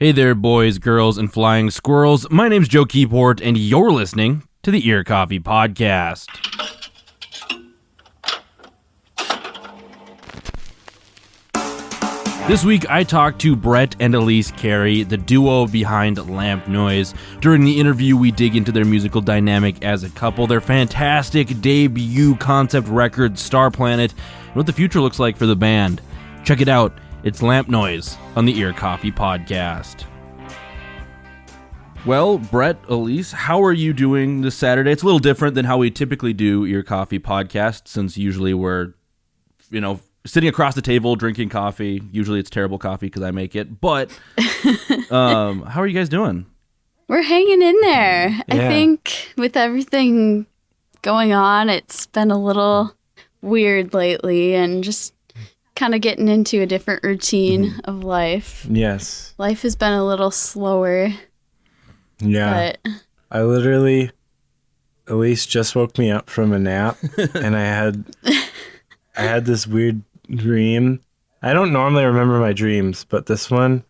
Hey there, boys, girls, and flying squirrels. My name's Joe Keyport, and you're listening to the Ear Coffee Podcast. This week, I talked to Brett and Elise Carey, the duo behind Lamp Noise. During the interview, we dig into their musical dynamic as a couple, their fantastic debut concept record, Star Planet, and what the future looks like for the band. Check it out. It's Lamp Noise on the Ear Coffee Podcast. Well, Brett, Elise, how are you doing this Saturday? It's a little different than how we typically do Ear Coffee Podcast, since usually we're, sitting across the table drinking coffee. Usually it's terrible coffee because I make it. But how are you guys doing? We're hanging in there. Yeah. I think with everything going on, it's been a little weird lately and just kind of getting into a different routine of life. Yes. Life has been a little slower. Yeah. But Elise just woke me up from a nap and I had this weird dream. I don't normally remember my dreams, but this one,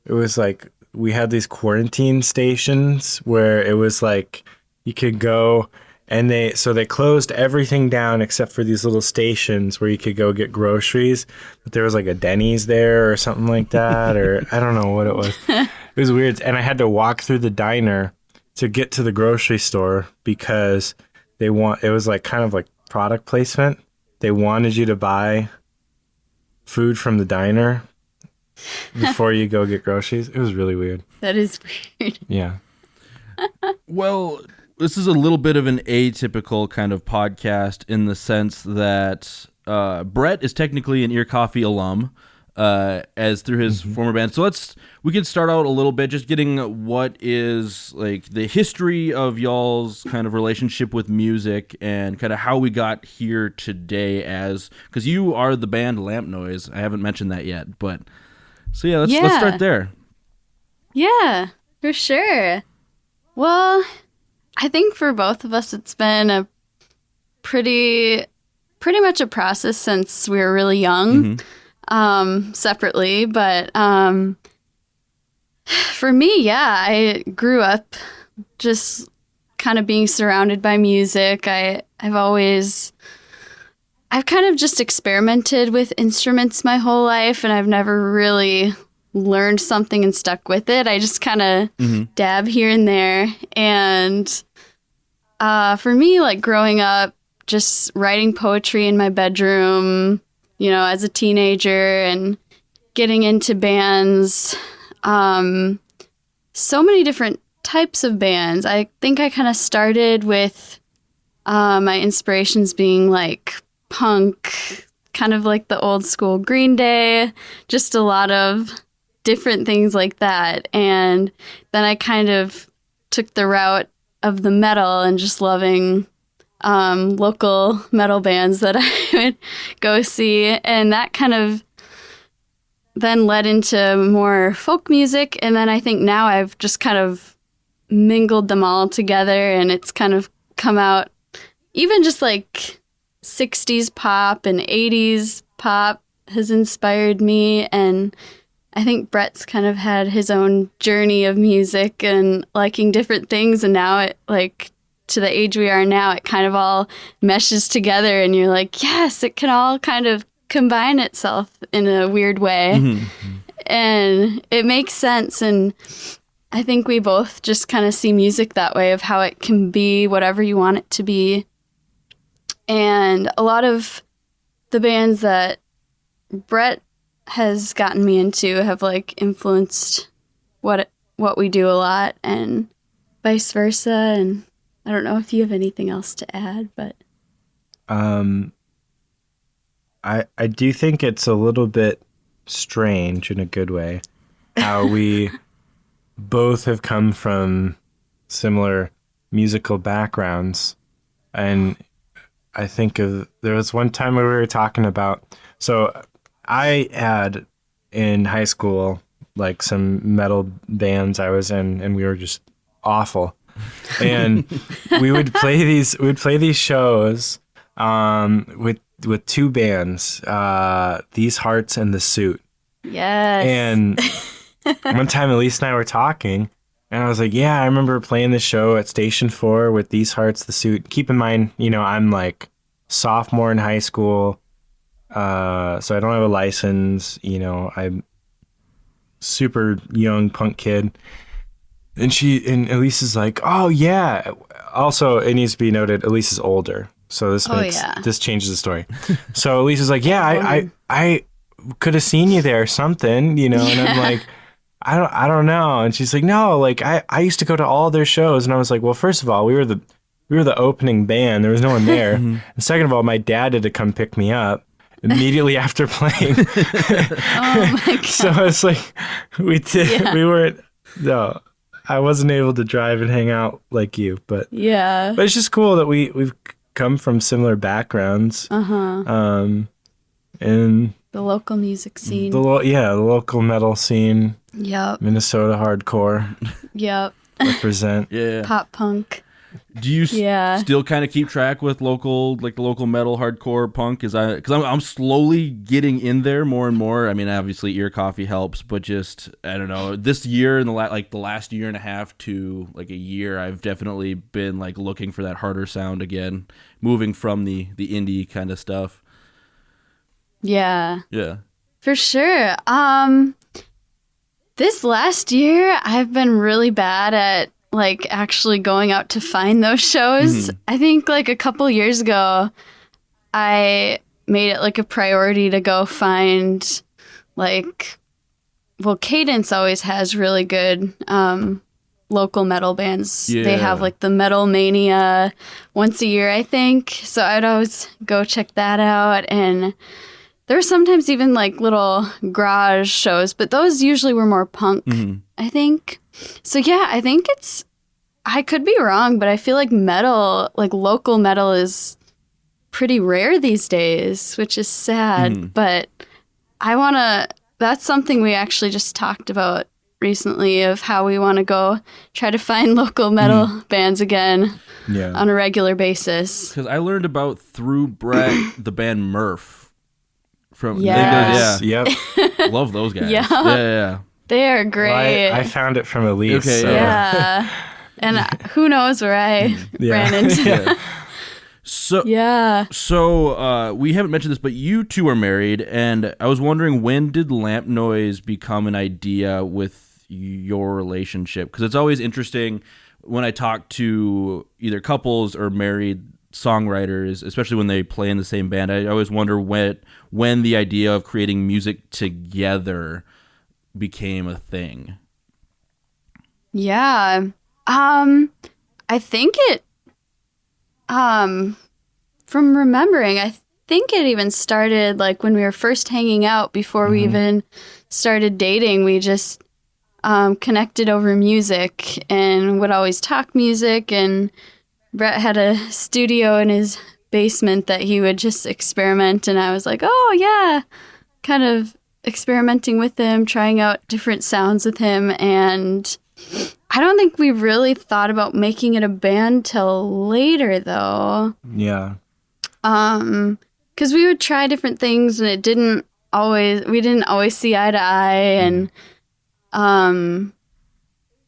it was like we had these quarantine stations where it was like you could go and they closed everything down except for these little stations where you could go get groceries, but there was like a Denny's there or something like that, or I don't know what it was. It was weird. And I had to walk through the diner to get to the grocery store because it was like kind of like product placement. They wanted you to buy food from the diner before you go get groceries. It was really weird. that is weird. Yeah. Well, this is a little bit of an atypical kind of podcast in the sense that Brett is technically an Ear Coffee alum, as through his former band. So we could start out a little bit just getting what is like the history of y'all's kind of relationship with music and kind of how we got here today because you are the band Lamp Noise. I haven't mentioned that yet, but so yeah, let's start there. Yeah, for sure. Well, I think for both of us, it's been a pretty much a process since we were really young. Separately, but for me, I grew up just kind of being surrounded by music. I've kind of just experimented with instruments my whole life, and I've never really learned something and stuck with it. I just kind of dab here and there. And for me, like growing up, just writing poetry in my bedroom, as a teenager and getting into bands, so many different types of bands. I think I kind of started with my inspirations being like punk, kind of like the old school Green Day, just a lot of different things like that. And then I kind of took the route of the metal and just loving local metal bands that I would go see, and that kind of then led into more folk music. And then I think now I've just kind of mingled them all together, and it's kind of come out even just like 60s pop and 80s pop has inspired me. And I think Brett's kind of had his own journey of music and liking different things, and now it like to the age we are now, it kind of all meshes together and you're like, yes, it can all kind of combine itself in a weird way. And it makes sense. And I think we both just kind of see music that way, of how it can be whatever you want it to be. And a lot of the bands that Brett has gotten me into have like influenced what we do a lot, and vice versa. And I don't know if you have anything else to add, but I do think it's a little bit strange in a good way how we both have come from similar musical backgrounds. And I think there was one time where we were talking about, so I had in high school like some metal bands I was in, and we were just awful. And we would play these shows with two bands, These Hearts and The Suit. yes. And one time Elise and I were talking, and I was like, yeah, I remember playing the show at Station 4 with These Hearts, the Suit. Keep in mind, I'm like sophomore in high school, so I don't have a license. I'm super young punk kid. And Elise is like, oh yeah. Also, it needs to be noted, Elise is older. So this changes the story. So Elise is like, yeah, I could have seen you there or something, and I'm like, I don't know. And she's like, no, like I used to go to all their shows. And I was like, well, first of all, we were the opening band. There was no one there. And second of all, my dad had to come pick me up immediately after playing. Oh my God. So it's like, we weren't, no, I wasn't able to drive and hang out like you, but it's just cool that we've come from similar backgrounds. And the local music scene. the local metal scene. Yep. Minnesota hardcore. Yep. Represent. Yeah. Pop punk. Do you still kind of keep track with the local metal, hardcore, punk? Because I'm slowly getting in there more and more. I mean, obviously, Ear Coffee helps, but just I don't know. This year and the last year and a half to like a year, I've definitely been like looking for that harder sound again, moving from the indie kind of stuff. Yeah. Yeah. For sure. This last year, I've been really bad at like actually going out to find those shows. I think like a couple years ago, I made it like a priority to go find Cadence always has really good local metal bands. Yeah. They have like the Metal Mania once a year, I think. So I'd always go check that out. And there were sometimes even like little garage shows, but those usually were more punk, I think. So yeah, I think I could be wrong, but I feel like metal, like local metal is pretty rare these days, which is sad. But that's something we actually just talked about recently of how we want to go try to find local metal bands again on a regular basis. Because I learned about through Brett the band Murph. Yes. Yep. Love those guys. Yeah. They are great. Well, I found it from Elise. Okay, so. Yeah. And who knows where I ran into. Yeah. So we haven't mentioned this, but you two are married, and I was wondering, when did Lamp Noise become an idea with your relationship? Because it's always interesting when I talk to either couples or married songwriters, especially when they play in the same band. I always wonder when the idea of creating music together became a thing. Yeah. I think from remembering, I think it even started like when we were first hanging out before we even started dating. We just connected over music and would always talk music, and Brett had a studio in his basement that he would just experiment, and I was like, oh yeah, kind of experimenting with him, trying out different sounds with him. And I don't think we really thought about making it a band till later though. Yeah. Because we would try different things and we didn't always see eye to eye, and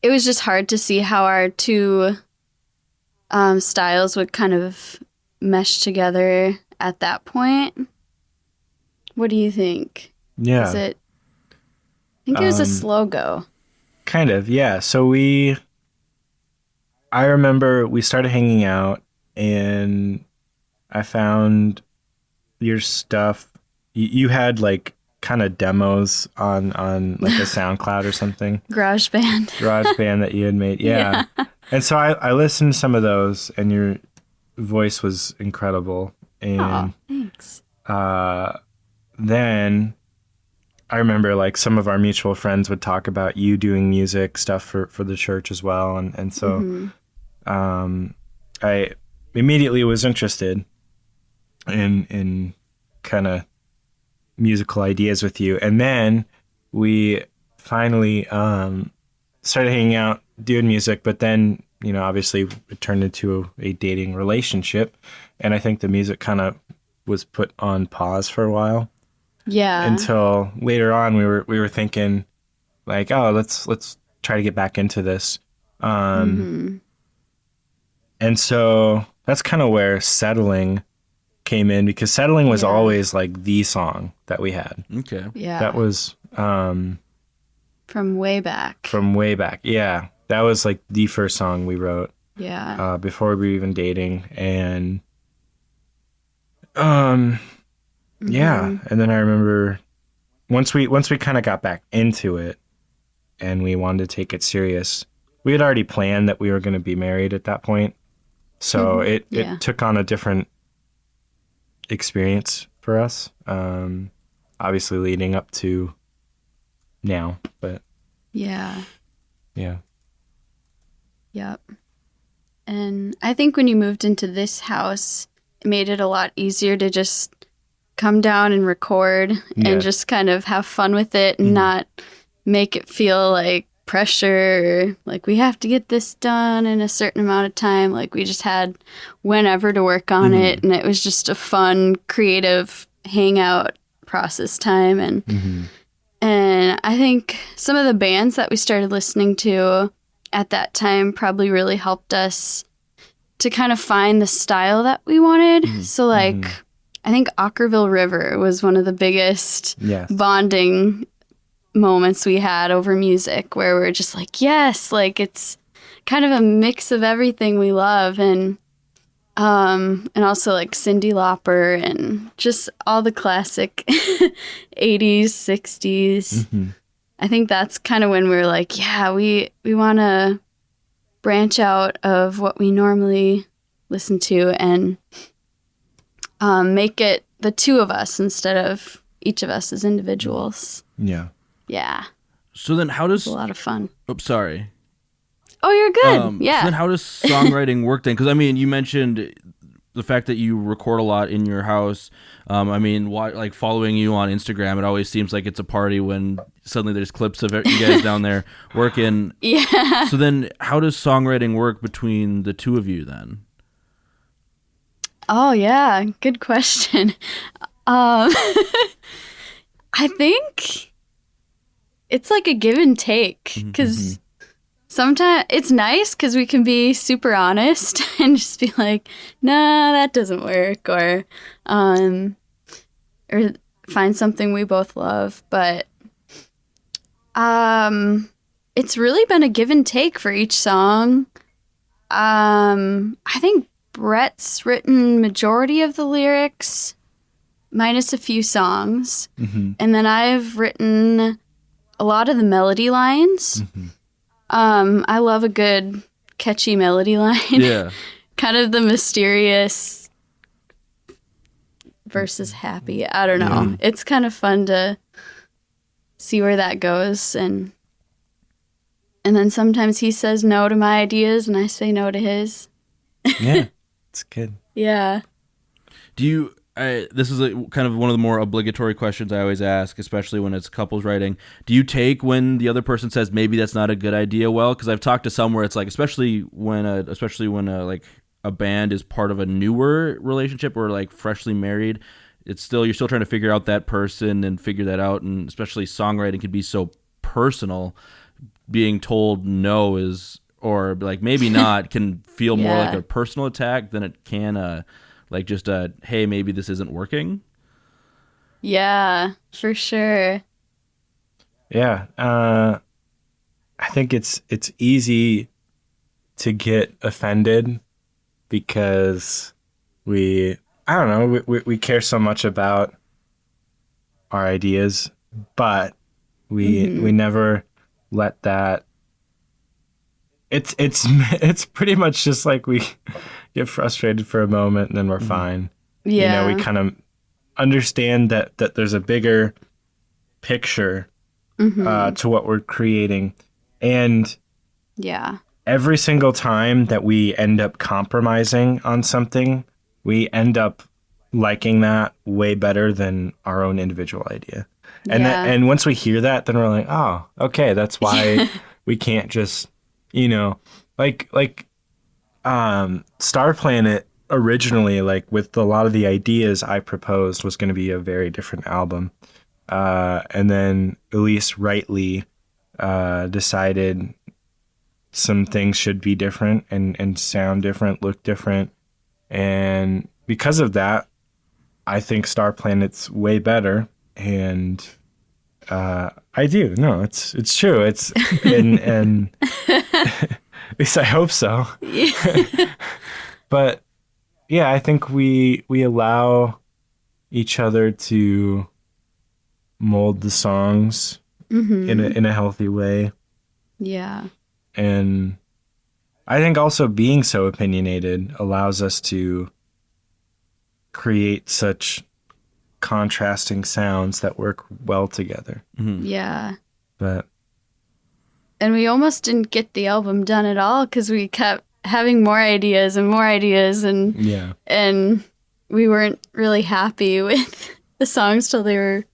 it was just hard to see how our two styles would kind of mesh together at that point. What do you think? Yeah. I think it was a slow go. Kind of, yeah. So I remember we started hanging out, and I found your stuff. You had like kind of demos on like a SoundCloud or something. GarageBand that you had made. Yeah. And so I listened to some of those, and your voice was incredible. And thanks. Then I remember like some of our mutual friends would talk about you doing music stuff for the church as well. And so I immediately was interested in kind of musical ideas with you. And then we finally started hanging out, doing music, but then, obviously it turned into a dating relationship. And I think the music kind of was put on pause for a while. Yeah. Until later on we were thinking, like, oh, let's try to get back into this. Mm-hmm. And so that's kind of where Settling came in, because Settling was Yeah. always like the song that we had. Okay. Yeah. That was from way back. from way back. Yeah. That was like the first song we wrote Yeah. before we were even dating. And yeah. And then I remember once we kind of got back into it and we wanted to take it serious, we had already planned that we were going to be married at that point. So Yeah. it took on a different experience for us. Obviously leading up to now, but Yeah. yeah. Yep. And I think when you moved into this house, it made it a lot easier to just come down and record Yeah. and just kind of have fun with it and not make it feel like pressure, or like we have to get this done in a certain amount of time. Like we just had whenever to work on it, and it was just a fun, creative hangout process time. And I think some of the bands that we started listening to at that time probably really helped us to kind of find the style that we wanted. So like I think Ockerville River was one of the biggest Yes. bonding moments we had over music, where we're just like, yes, like it's kind of a mix of everything we love. And also like Cyndi Lauper and just all the classic 80s, 60s. I think that's kind of when we're like, yeah, we want to branch out of what we normally listen to and make it the two of us instead of each of us as individuals. Yeah. Yeah, So then how does... it's a lot of fun. Oh, sorry. Oh, you're good. So Yeah. then how does songwriting work then? Because, I mean, you mentioned the fact that you record a lot in your house. I mean, like following you on Instagram, it always seems like it's a party when suddenly there's clips of you guys down there working. Yeah. So then how does songwriting work between the two of you then? Oh, yeah. Good question. I think it's like a give and take, because sometimes it's nice because we can be super honest and just be like, nah, that doesn't work, or find something we both love. But it's really been a give and take for each song. I think Brett's written majority of the lyrics, minus a few songs. And then I've written a lot of the melody lines. I love a good catchy melody line. Yeah. Kind of the mysterious versus happy. I don't know. It's kind of fun to see where that goes. And then sometimes he says no to my ideas and I say no to his. Yeah. It's good. Yeah. Do you... this is kind of one of the more obligatory questions I always ask, especially when it's couples writing. Do you take when the other person says maybe that's not a good idea well? Because I've talked to some where it's like, especially when like a band is part of a newer relationship or like freshly married, you're still trying to figure out that person and figure that out. And especially songwriting can be so personal. Being told no is, or like maybe not, can feel more Yeah. like a personal attack than it can like just hey, maybe this isn't working. Yeah, for sure. Yeah. I think it's easy to get offended because we care so much about our ideas, but we never let that. It's pretty much just like we get frustrated for a moment and then we're fine. Yeah. We kind of understand that there's a bigger picture to what we're creating. And Yeah. every single time that we end up compromising on something, we end up liking that way better than our own individual idea. And Yeah. and once we hear that, then we're like, oh, okay, that's why we can't just, Star Planet originally, like with a lot of the ideas I proposed, was going to be a very different album. And then Elise rightly decided some things should be different and sound different, look different. And because of that, I think Star Planet's way better. And I do. No, it's true. It's and at least I hope so. But yeah, I think we allow each other to mold the songs in a healthy way. Yeah. And I think also being so opinionated allows us to create such contrasting sounds that work well together. Yeah. But And we almost didn't get the album done at all because we kept having more ideas and yeah. and we weren't really happy with the songs till they were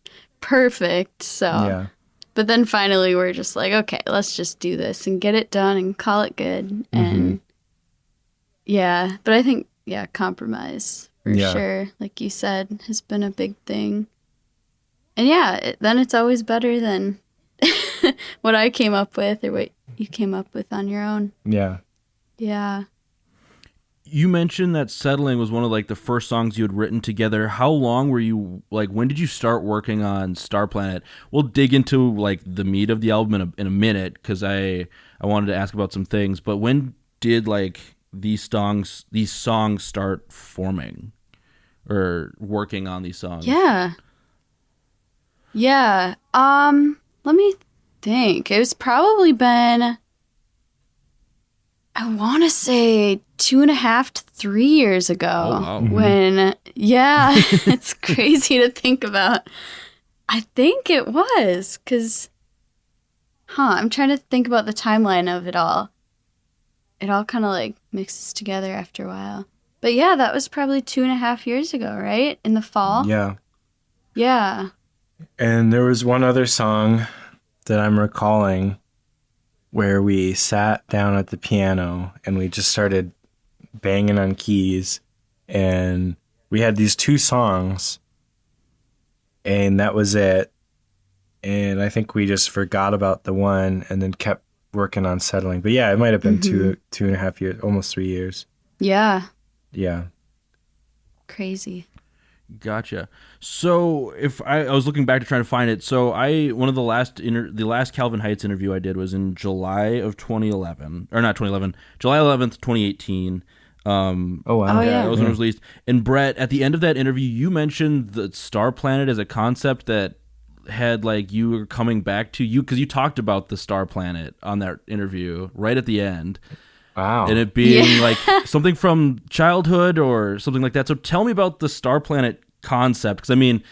perfect. So Yeah. but then finally we're just like, okay, let's just do this and get it done and call it good. And yeah, but I think compromise for Yeah. sure, like you said, has been a big thing. And yeah, then it's always better than what I came up with or what you came up with on your own. Yeah. Yeah. You mentioned that Settling was one of like the first songs you had written together. How long were you, like, when did you start working on Star Planet? We'll dig into like the meat of the album in a minute because I wanted to ask about some things. But when did like these songs start forming or working on these songs? Yeah. Yeah. Let me think. It was probably been, I want to say 2.5 to 3 years ago. Oh, wow. When, yeah, it's crazy to think about. I think it was because, I'm trying to think about the timeline of it all. It all kind of like mixes together after a while. But yeah, that was probably 2.5 years ago, right? In the fall? Yeah. Yeah. And there was one other song that I'm recalling where we sat down at the piano and we just started banging on keys, and we had these 2 songs and that was it. And I think we just forgot about the one and then kept working on Settling. But yeah, it might have been 2.5 years, almost 3 years. Yeah. Yeah. Crazy. Gotcha. So if I was looking back to try to find it, so one of the last Calvin Heights interview I did was in July of 2011, or not 2011, July 11th, 2018. Oh wow. Oh, yeah. That was when it was released. And Brett, at the end of that interview, you mentioned the Star Planet as a concept that had like you were coming back to you because you talked about the Star Planet on that interview right at the end. Wow. And it being like something from childhood or something like that. So tell me about the Star Planet concept. Because I mean,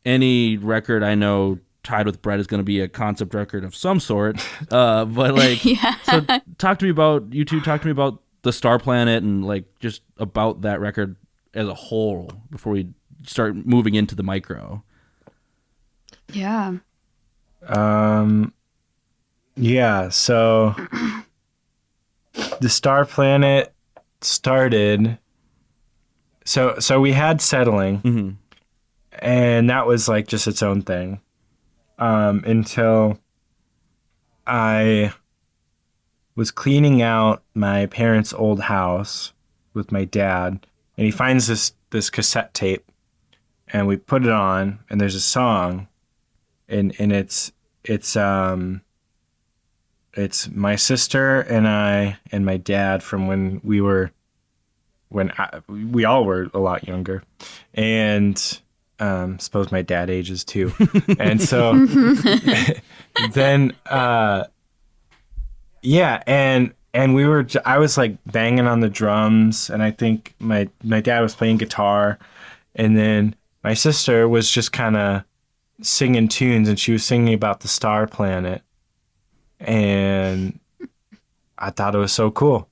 any record I know tied with Brett is going to be a concept record of some sort. But like, so talk to me about the Star Planet and like just about that record as a whole before we start moving into the micro. Yeah. Yeah, so the Star Planet started, so we had Settling, and that was like just its own thing, until I was cleaning out my parents' old house with my dad, and he finds this cassette tape, and we put it on, and there's a song, and it's my sister and I and my dad from when we all were a lot younger, and suppose my dad ages too, and so then yeah, and I was like banging on the drums, and I think my dad was playing guitar, and then my sister was just kind of singing tunes, and she was singing about the Star Planet. And I thought it was so cool.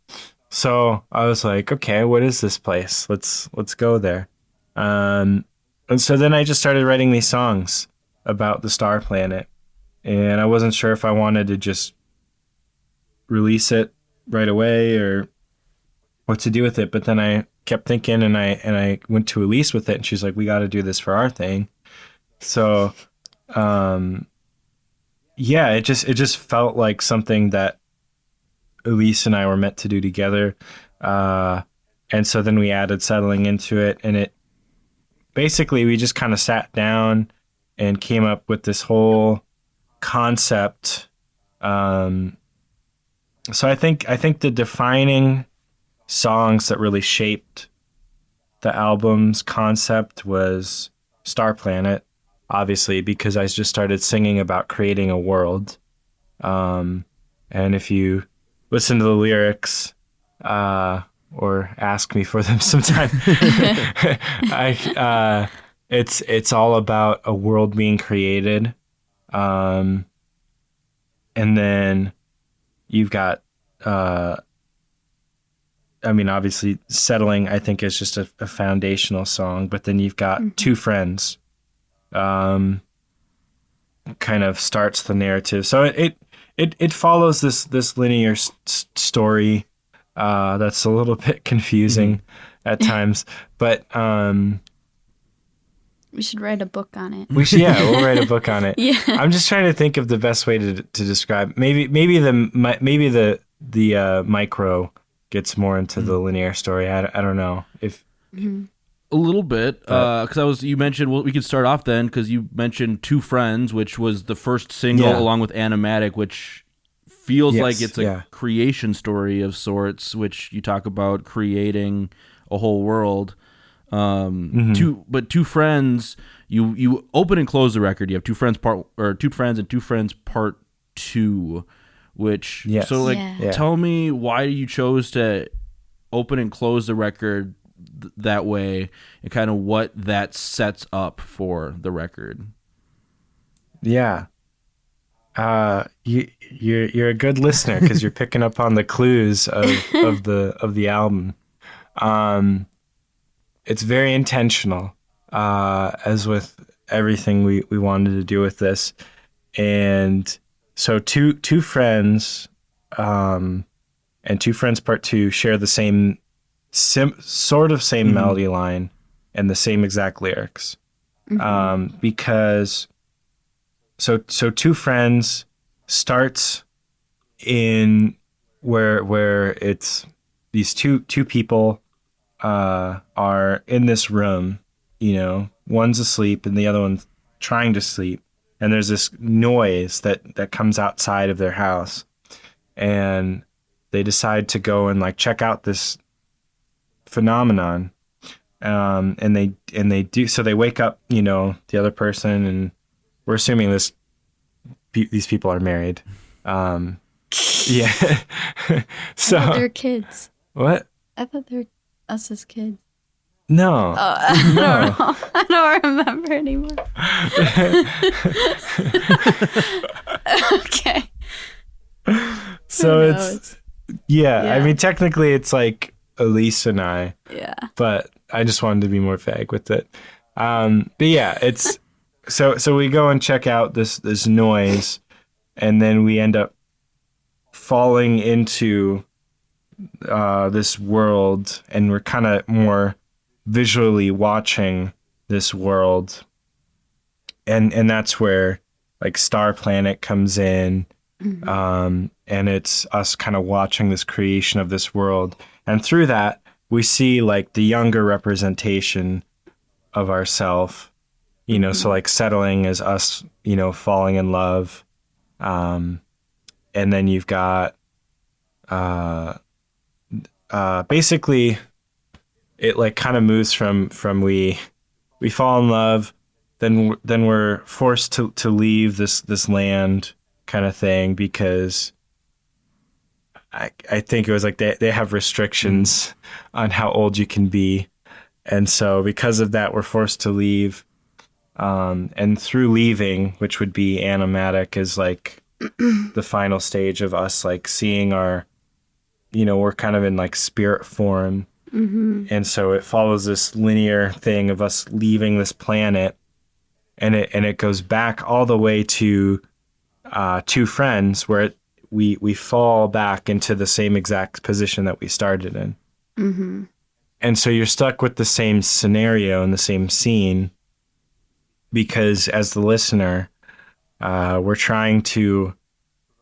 So I was like, okay, what is this place? Let's go there. And so then I just started writing these songs about the Star Planet. And I wasn't sure if I wanted to just release it right away or what to do with it. But then I kept thinking, and I went to Elise with it, and she's like, we got to do this for our thing. So yeah, it just felt like something that Elise and I were meant to do together. And so then we added settling into it, and it basically we just kind of sat down and came up with this whole concept. So I think the defining songs that really shaped the album's concept was Star Planet, obviously, because I just started singing about creating a world. And if you listen to the lyrics, or ask me for them sometime, it's all about a world being created. And then you've got, obviously settling, I think, is just a foundational song, but then you've got Two Friends, kind of starts the narrative. So it follows this linear story, that's a little bit confusing at times, but, We should write a book on it. we'll write a book on it. Yeah. I'm just trying to think of the best way to describe. Maybe the micro gets more into the linear story. I don't know if A little bit, because you mentioned, well, we could start off then, because you mentioned Two Friends, which was the first single, Yeah. along with Animatic, which feels Yes, like it's a yeah. creation story of sorts, which you talk about creating a whole world. Two Friends, you open and close the record. You have Two Friends and Two Friends Part 2, which Yes. so like Yeah. tell me why you chose to open and close the record that way, and kind of what that sets up for the record. Yeah. You're a good listener because you're picking up on the clues of the album. It's very intentional, as with everything we wanted to do with this. And so two friends, and Two Friends Part 2 share the same melody line and the same exact lyrics. Because so Two Friends starts in where it's these two people are in this room, one's asleep and the other one's trying to sleep, and there's this noise that comes outside of their house, and they decide to go and like check out this phenomenon. And they do, so they wake up, the other person, and we're assuming these people are married. Yeah. So I thought they're kids. what? I thought they were us as kids. No. I don't know. I don't remember anymore. Okay. So Who it's knows? yeah. Yeah. I mean, technically, it's like Elise and I, Yeah. but I just wanted to be more vague with it. But yeah, it's so we go and check out this noise, and then we end up falling into this world, and we're kind of more visually watching this world, and that's where like Star Planet comes in. And it's us kind of watching this creation of this world, and through that we see like the younger representation of ourself, so like settling is us, falling in love, and then you've got basically it like kind of moves from we fall in love, then we're forced to leave this land kind of thing, because I think it was like they have restrictions on how old you can be, and so because of that we're forced to leave, and through leaving, which would be Animatic, is like the final stage of us like seeing our, we're kind of in like spirit form. And so it follows this linear thing of us leaving this planet, and it goes back all the way to Two Friends, where we fall back into the same exact position that we started in. And so you're stuck with the same scenario and the same scene, because as the listener, we're trying to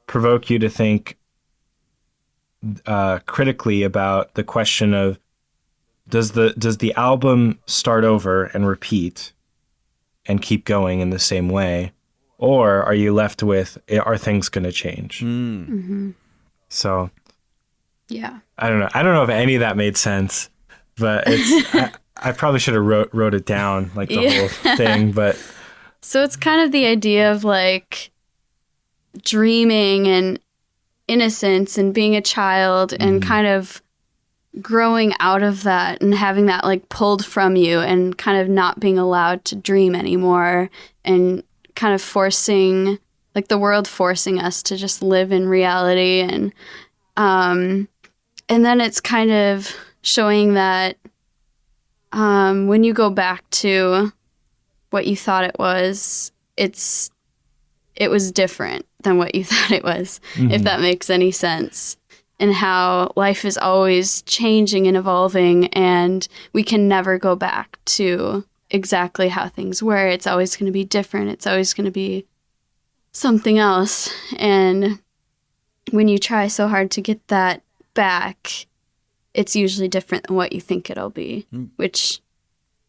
provoke you to think critically about the question of does the album start over and repeat and keep going in the same way, or are you left with are things going to change? So Yeah. I don't know if any of that made sense, but it's I probably should have wrote it down, like the whole thing, but So it's kind of the idea of like dreaming and innocence and being a child and kind of growing out of that and having that like pulled from you and kind of not being allowed to dream anymore and kind of forcing like the world forcing us to just live in reality and then it's kind of showing that when you go back to what you thought it was different than what you thought it was, if that makes any sense. And how life is always changing and evolving, and we can never go back to exactly how things were. It's always going to be different. It's always going to be something else. And when you try so hard to get that back, it's usually different than what you think it'll be, which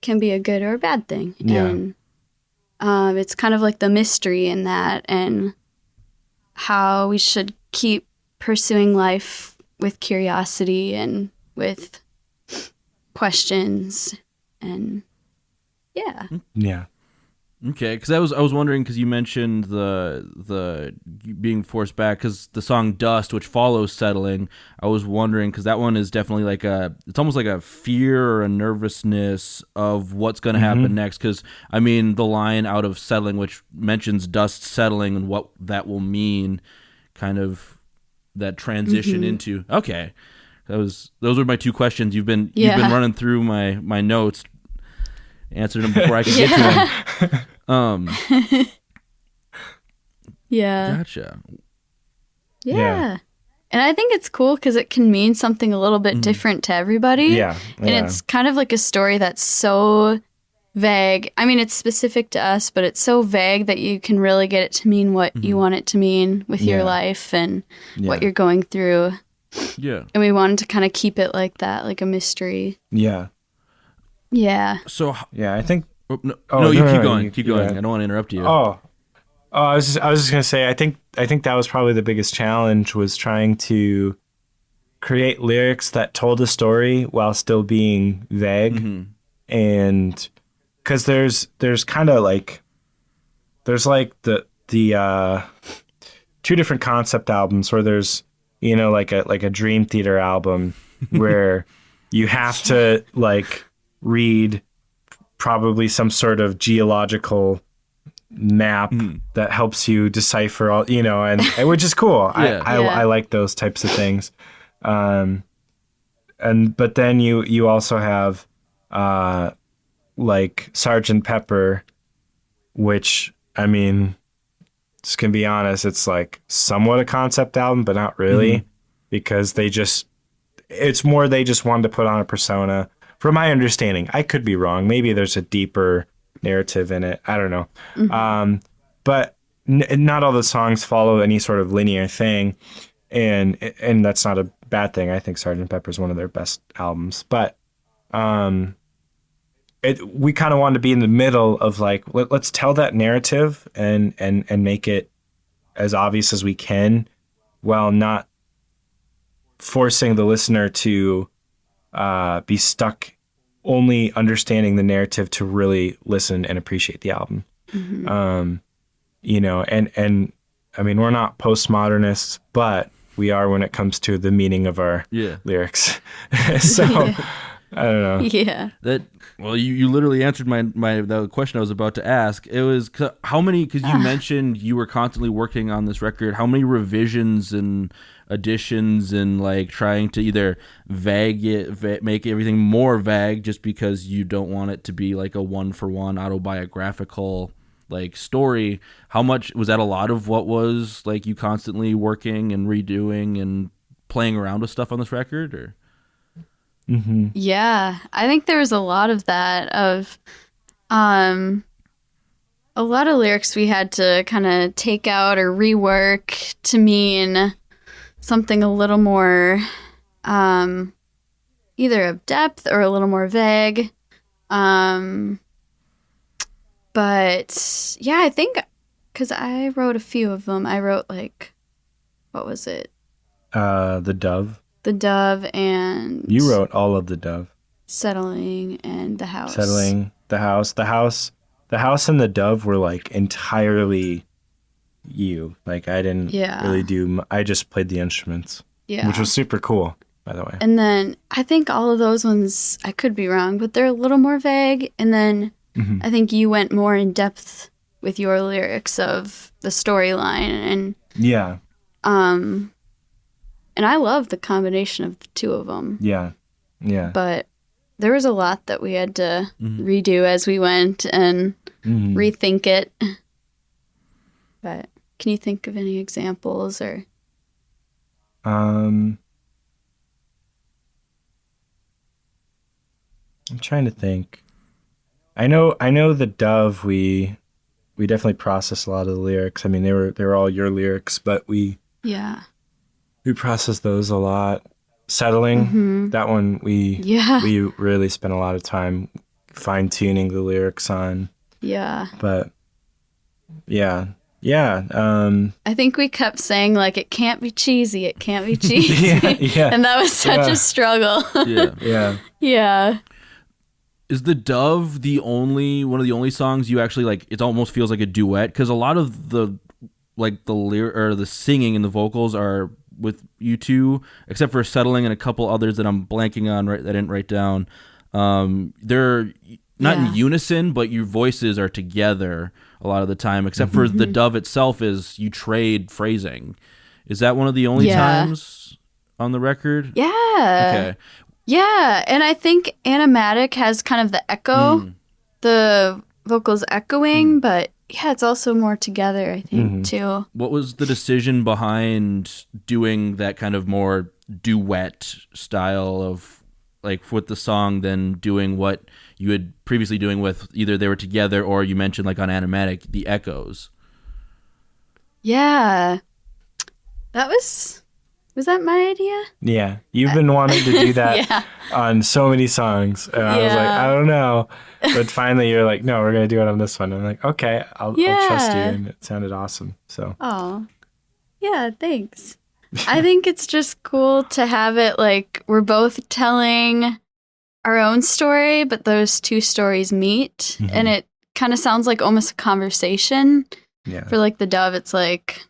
can be a good or a bad thing. Yeah. And it's kind of like the mystery in that and how we should keep pursuing life with curiosity and with questions and yeah. Okay, because I was wondering because you mentioned the being forced back because the song "Dust," which follows "Settling," I was wondering because that one is definitely like it's almost like a fear or a nervousness of what's going to happen next. Because I mean, the line out of "Settling," which mentions dust settling and what that will mean, kind of that transition into those were my two questions. You've been running through my notes, answered them before I could get to them. Gotcha. Yeah. And I think it's cool because it can mean something a little bit different to everybody. Yeah. And it's kind of like a story that's so vague. I mean, it's specific to us, but it's so vague that you can really get it to mean what you want it to mean with your life and what you're going through. Yeah. And we wanted to kind of keep it like that, like a mystery. Yeah. Yeah. So Yeah, I think you keep going. Keep going. yeah. I don't want to interrupt you. I was just gonna say I think that was probably the biggest challenge was trying to create lyrics that told a story while still being vague, and because there's kind of like there's like the two different concept albums where there's like a Dream Theater album where you have to like read probably some sort of geological map that helps you decipher all, and which is cool. I like those types of things. But then you also have like Sergeant Pepper, which I mean, just can be honest, it's like somewhat a concept album, but not really, because they just wanted to put on a persona. From my understanding, I could be wrong. Maybe there's a deeper narrative in it. I don't know. But not all the songs follow any sort of linear thing, and that's not a bad thing. I think Sgt. Pepper is one of their best albums. But we kind of wanted to be in the middle of like let's tell that narrative and make it as obvious as we can, while not forcing the listener to be stuck only understanding the narrative to really listen and appreciate the album. And I mean, we're not postmodernists, but we are when it comes to the meaning of our lyrics. So I don't know. Yeah. Well, you literally answered the question I was about to ask. It was how many, because you mentioned you were constantly working on this record. How many revisions and additions and like trying to either make everything more vague just because you don't want it to be like a one-for-one autobiographical like story. How much was that? A lot of what was like you constantly working and redoing and playing around with stuff on this record, or? Yeah, I think there was a lot of that a lot of lyrics we had to kind of take out or rework to mean something a little more either of depth or a little more vague. But yeah, I think because I wrote a few of them. I wrote like, what was it? The Dove. The Dove and You wrote all of The Dove. Settling and The House. Settling, The House. The House and The Dove were like entirely you. Like I didn't really do. I just played the instruments. Yeah. Which was super cool, by the way. And then I think all of those ones, I could be wrong, but they're a little more vague. And then I think you went more in depth with your lyrics of the storyline and yeah. And I love the combination of the two of them. Yeah. Yeah. But there was a lot that we had to redo as we went and rethink it. But can you think of any examples or? I'm trying to think. I know The Dove, we definitely processed a lot of the lyrics. I mean, they were all your lyrics, but we processed those a lot. Settling, that one we really spent a lot of time fine tuning the lyrics on. Yeah. But yeah. I think we kept saying like it can't be cheesy, it can't be cheesy. yeah. And that was such a struggle. Yeah. Yeah. Is The Dove one of the only songs you actually like? It almost feels like a duet because a lot of the lyric or the singing and the vocals are with you two, except for Settling and a couple others that I'm blanking on. That I didn't write down. They're not in unison, but your voices are together a lot of the time. Except for The Dove itself, is you trade phrasing. Is that one of the only times on the record? Yeah. Okay. Yeah, and I think Animatic has kind of the echo, the vocals echoing, but yeah, it's also more together, I think, too. What was the decision behind doing that kind of more duet style of, like, with the song than doing what you had previously doing with either they were together or you mentioned, like, on Animatic, the echoes? Yeah. Was that my idea? Yeah. You've been wanting to do that on so many songs. And I was like, I don't know. But finally you're like, no, we're going to do it on this one. And I'm like, okay, I'll trust you. And it sounded awesome. So. Oh, yeah, thanks. I think it's just cool to have it like we're both telling our own story, but those two stories meet. And it kind of sounds like almost a conversation. Yeah. For like The Dove, it's like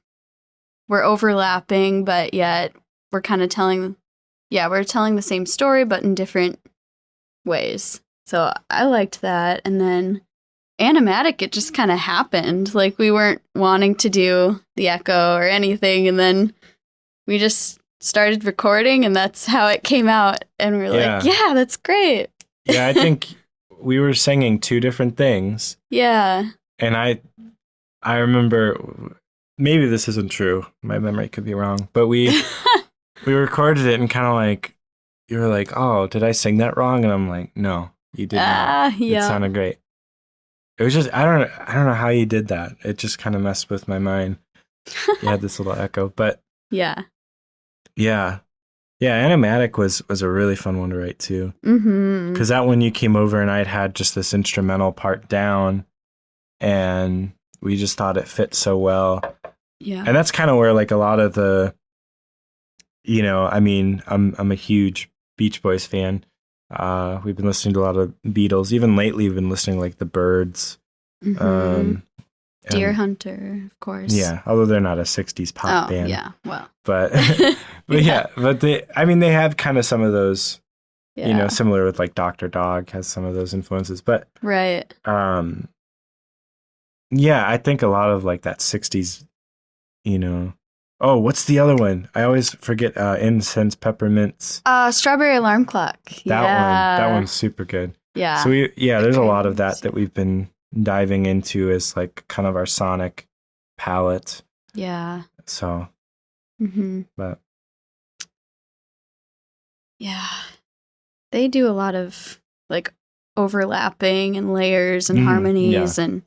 we're overlapping, but yet we're kind of telling the same story, but in different ways. So I liked that. And then Animatic, it just kind of happened. Like we weren't wanting to do the echo or anything. And then we just started recording and that's how it came out. And we were like, yeah, that's great. Yeah, I think we were singing two different things. Yeah. And I remember, maybe this isn't true. My memory could be wrong. But we recorded it and kind of like, you were like, oh, did I sing that wrong? And I'm like, no, you did not. It sounded great. It was just, I don't know how you did that. It just kind of messed with my mind. You had this little echo. But yeah. Animatic was a really fun one to write too. Because that one you came over and I'd had just this instrumental part down and we just thought it fit so well. Yeah. And that's kind of where like a lot of the, I mean, I'm a huge Beach Boys fan. We've been listening to a lot of Beatles. Even lately we've been listening to like the Byrds. Deer Hunter, of course. Yeah, although they're not a 60s pop band. Yeah, well. But they have kind of some of those, similar with like Dr. Dog has some of those influences. But right. Yeah, I think a lot of like that 60s, Oh, what's the other one? I always forget. Incense Peppermints. Strawberry Alarm Clock. That one's super good. Yeah. So there's a lot of that we've been diving into as like kind of our sonic palette. Yeah. So. But. Yeah. They do a lot of like overlapping and layers and harmonies and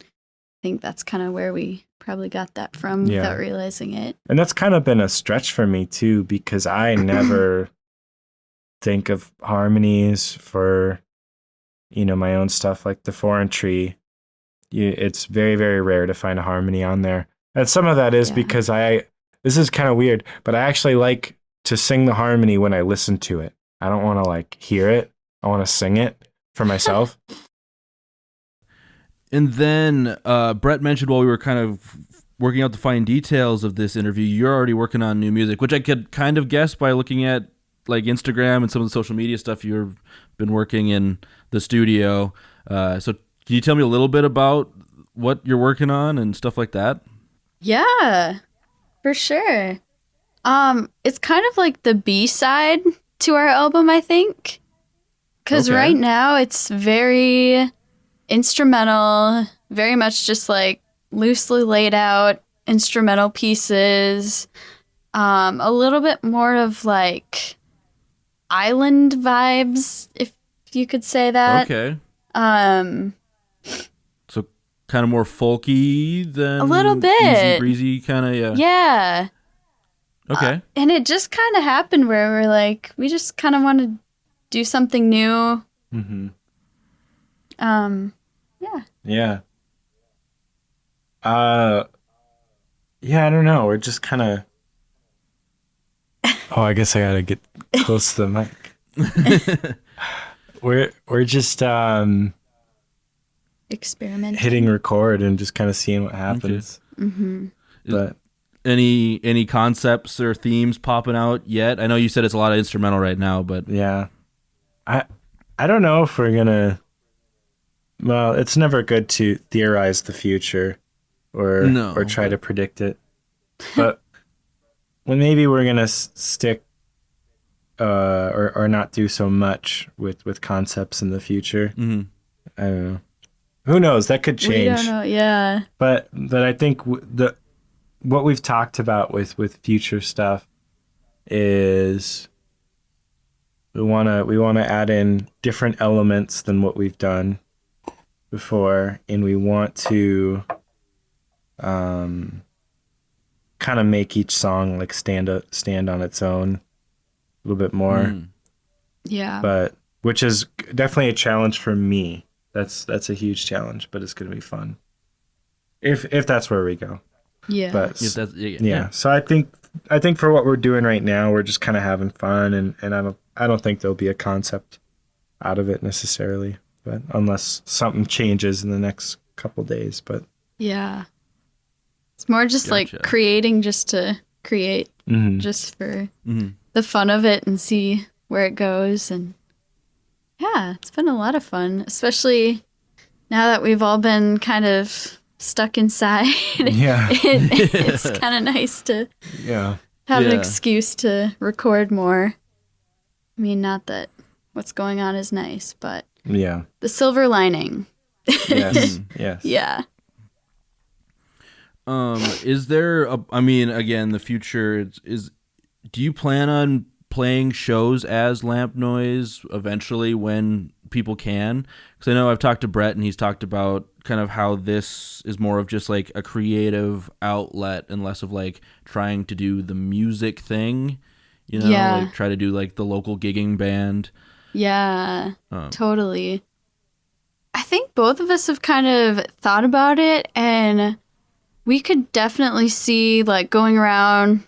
think that's kind of where we probably got that from Yeah. without realizing it. And that's kind of been a stretch for me too, because I never think of harmonies for, my own stuff like the Foreign Tree. It's very, very rare to find a harmony on there. And some of that is Yeah. because this is kind of weird, but I actually like to sing the harmony when I listen to it. I don't want to like hear it. I want to sing it for myself. And then Brett mentioned while we were kind of working out the fine details of this interview, you're already working on new music, which I could kind of guess by looking at like Instagram and some of the social media stuff. You've been working in the studio. So can you tell me a little bit about what you're working on and stuff like that? Yeah, for sure. It's kind of like the B-side to our album, I think. Because Okay. right now it's very instrumental, very much just like loosely laid out instrumental pieces. A little bit more of like island vibes, if you could say that. Okay. Um, So kind of more folky than A little bit. easy breezy kind of, yeah. yeah. Okay. And it just kind of happened where we're like, we just kind of want to do something new. Mm-hmm. Yeah. Yeah. Yeah, I don't know. We're just kind of. Oh, I guess I gotta get close to the mic. We're just Experiment. hitting record and just kind of seeing what happens. Mm-hmm. But Any concepts or themes popping out yet? I know you said it's a lot of instrumental right now, but yeah, I don't know if we're gonna. Well, it's never good to theorize the future or try to predict it. But well, maybe we're gonna stick or not do so much with concepts in the future. mhm. I don't know. Who knows? That could We change. don't know. Yeah. But I think what we've talked about with future stuff is we want to add in different elements than what we've done before, and we want to kind of make each song like stand on its own a little bit more. Mm. Yeah. But which is definitely a challenge for me. That's a huge challenge, but it's going to be fun if that's where we go. yeah. But If that's, yeah. So I think for what we're doing right now, we're just kind of having fun, and I don't think there'll be a concept out of it necessarily, but unless something changes in the next couple days. But Yeah. It's more just Gotcha. like creating just to create, mhm. just for Mhm. the fun of it and see where it goes. And yeah, it's been a lot of fun, especially now that we've all been kind of stuck inside. Yeah. It's kind of nice to Yeah. have an Yeah. excuse to record more. I mean, not that what's going on is nice, but Yeah. the silver lining. Yes. Yes. Yeah. Is there I mean, again, the future is do you plan on playing shows as Lamp Noise eventually when people can? Because I know I've talked to Brett and he's talked about kind of how this is more of just like a creative outlet and less of like trying to do the music thing, Yeah. like try to do like the local gigging band. Yeah, Um, totally. I think both of us have kind of thought about it, and we could definitely see like going around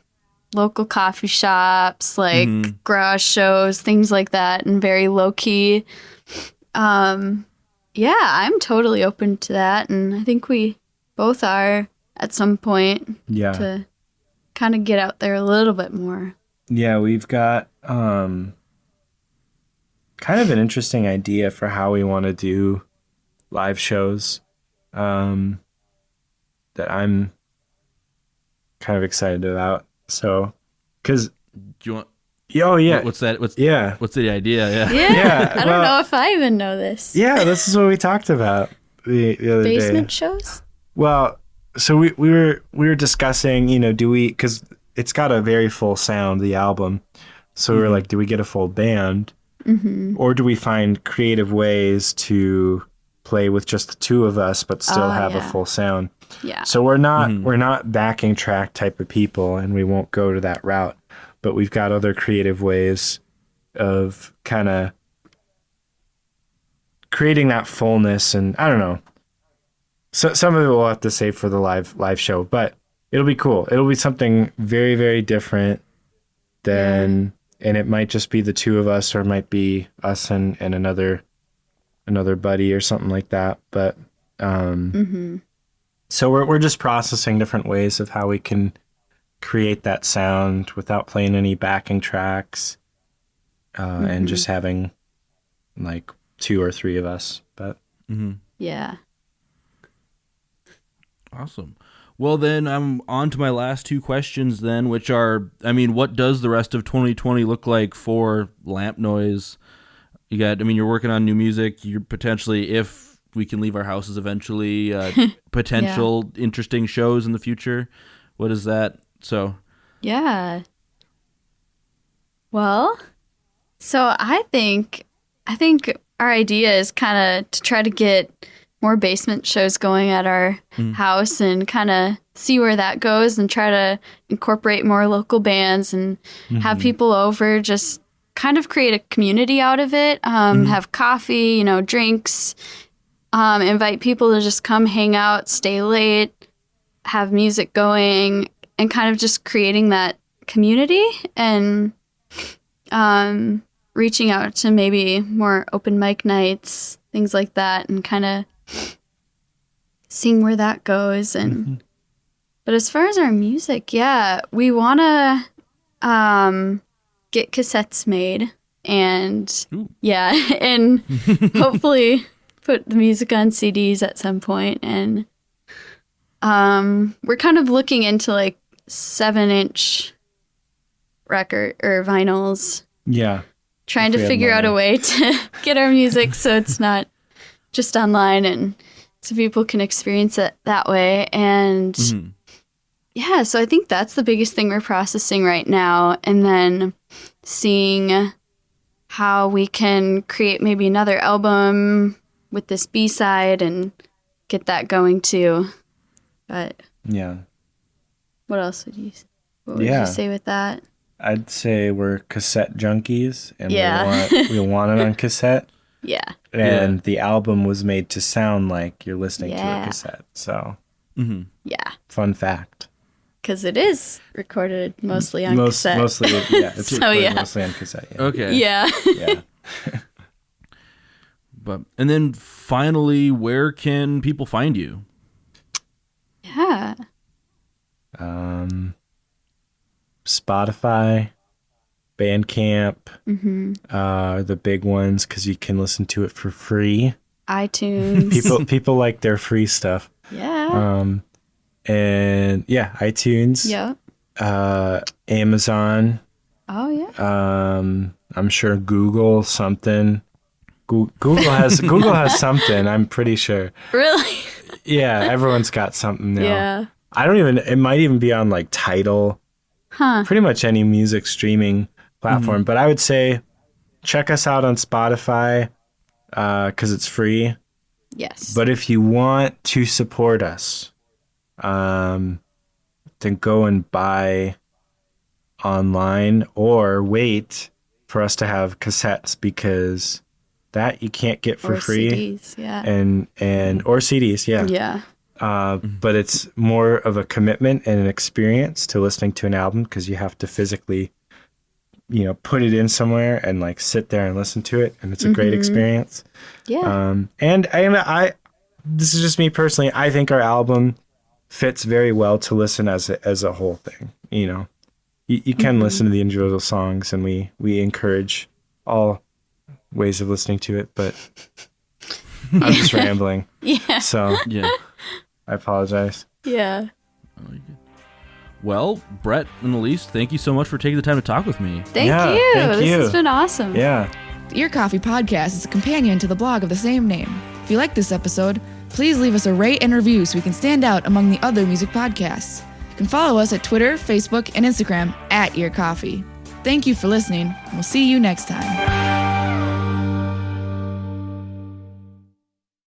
local coffee shops, like Mhm. garage shows, things like that, and very low key. Yeah, I'm totally open to that, and I think we both are at some point Yeah. to kind of get out there a little bit more. Yeah, we've got kind of an interesting idea for how we want to do live shows that I'm kind of excited about. So, because, do you want oh, yeah. what's that? Yeah. What's the idea? Yeah. Yeah, Yeah, I don't well- know if I even know this. Yeah, this is what we talked about the other Basement day. shows? Well, so we were discussing, do we, because it's got a very full sound, the album. So we were like, do we get a full band? Mm-hmm. Or do we find creative ways to play with just the two of us, but still have a full sound. Yeah. So we're not backing track type of people, and we won't go to that route. But we've got other creative ways of kind of creating that fullness, and I don't know. So some of it we'll have to save for the live show, but it'll be cool. It'll be something very, very different than, and it might just be the two of us, or it might be us and another buddy or something like that. But so we're just processing different ways of how we can create that sound without playing any backing tracks, and just having like 2 or 3 of us. But yeah. Awesome. Well, then I'm on to my last 2 questions then, which are, I mean, what does the rest of 2020 look like for Lamp Noise? You're working on new music. You're potentially, if we can leave our houses eventually, potential interesting shows in the future. What is that? So. Yeah. Well, so I think our idea is kind of to try to get more basement shows going at our house and kind of see where that goes, and try to incorporate more local bands and have people over, just kind of create a community out of it. Have coffee, drinks, invite people to just come hang out, stay late, have music going, and kind of just creating that community, and reaching out to maybe more open mic nights, things like that, and kind of seeing where that goes. And but as far as our music, we want to get cassettes made, and and hopefully put the music on CDs at some point. And we're kind of looking into like 7-inch record or vinyls. Yeah. Trying to figure out a way to get our music so it's not just online, and so people can experience it that way. And so I think that's the biggest thing we're processing right now. And then seeing how we can create maybe another album with this B-side and get that going too. But what else would you say with that? I'd say we're cassette junkies, and we want it on cassette. Yeah. And the album was made to sound like you're listening to a cassette. So, fun fact. Because it is recorded mostly on cassette. Mostly, it's recorded mostly on cassette. Yeah. Okay. Yeah. And then finally, where can people find you? Yeah. Spotify, Bandcamp, are the big ones because you can listen to it for free. iTunes. People like their free stuff. Yeah. And iTunes. Yeah. Amazon. Oh yeah. I'm sure Google something. Google has something. I'm pretty sure. Really? Yeah, everyone's got something now. Yeah. It might even be on like Tidal. Pretty much any music streaming platform. But I would say check us out on Spotify because it's free. Yes. But if you want to support us, then go and buy online, or wait for us to have cassettes, because that you can't get for free. CDs, yeah. And or CDs, yeah. Yeah. But it's more of a commitment and an experience to listening to an album, because you have to physically, put it in somewhere and like sit there and listen to it, and it's a great experience. Yeah. And I this is just me personally. I think our album fits very well to listen as a whole thing. You can listen to the individual songs, and we encourage all ways of listening to it. But I'm just rambling. Yeah. So I apologize. Yeah. Well, Brett and Elise, thank you so much for taking the time to talk with me. Thank you. This has been awesome. Yeah. The Ear Coffee Podcast is a companion to the blog of the same name. If you like this episode, please leave us a rate and review so we can stand out among the other music podcasts. You can follow us at Twitter, Facebook, and Instagram @Ear Coffee. Thank you for listening, and we'll see you next time.